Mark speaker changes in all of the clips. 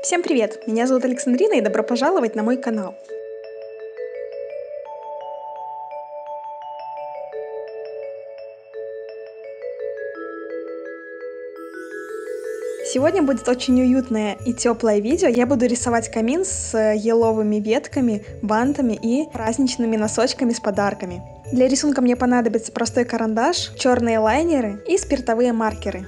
Speaker 1: Всем привет! Меня зовут Александрина и добро пожаловать на мой канал. Сегодня будет очень уютное и теплое видео. Я буду рисовать камин с еловыми ветками, бантами и праздничными носочками с подарками. Для рисунка мне понадобится простой карандаш, черные лайнеры и спиртовые маркеры.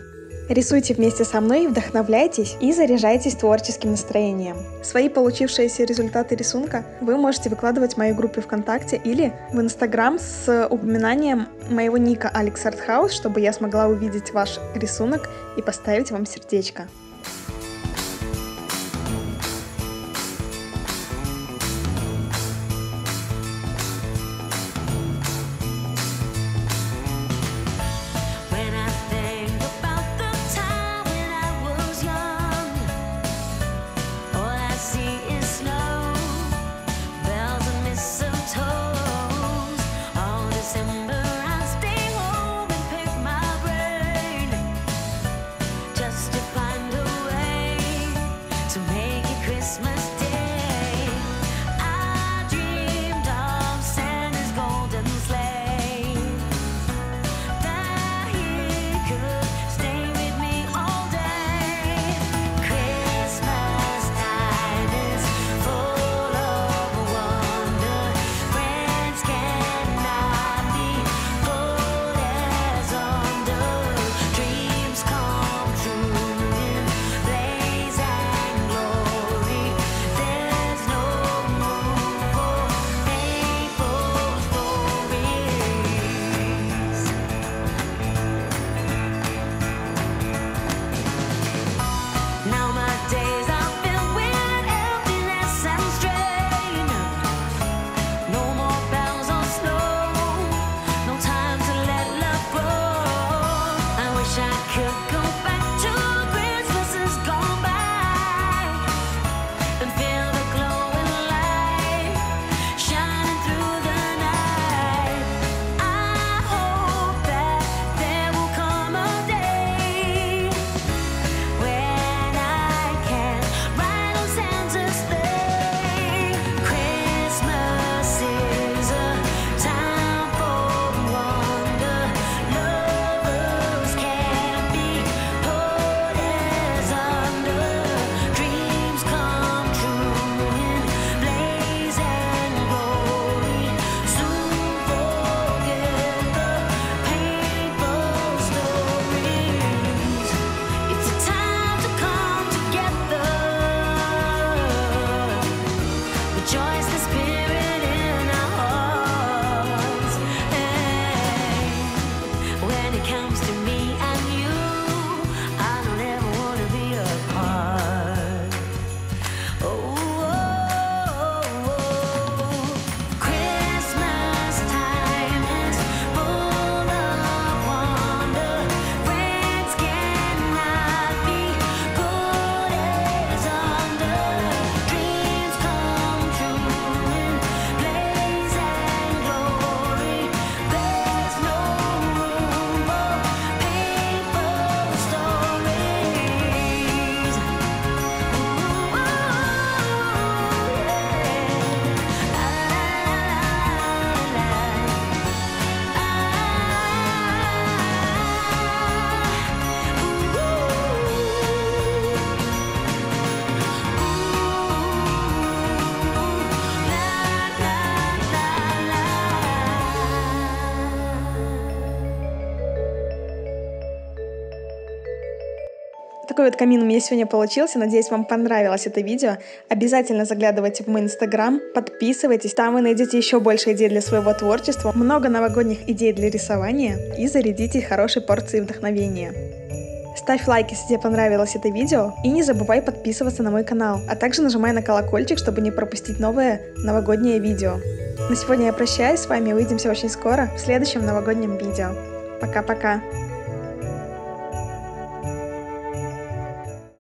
Speaker 1: Рисуйте вместе со мной, вдохновляйтесь и заряжайтесь творческим настроением. Свои получившиеся результаты рисунка вы можете выкладывать в моей группе ВКонтакте или в Инстаграм с упоминанием моего ника AlexArtHouse, чтобы я смогла увидеть ваш рисунок и поставить вам сердечко. Такой вот камин у меня сегодня получился. Надеюсь, вам понравилось это видео. Обязательно заглядывайте в мой Инстаграм, подписывайтесь. Там вы найдете еще больше идей для своего творчества, много новогодних идей для рисования и зарядитесь хорошей порцией вдохновения. Ставь лайк, если тебе понравилось это видео, и не забывай подписываться на мой канал, а также нажимай на колокольчик, чтобы не пропустить новое новогоднее видео. На сегодня я прощаюсь с вами, увидимся очень скоро в следующем новогоднем видео. Пока-пока!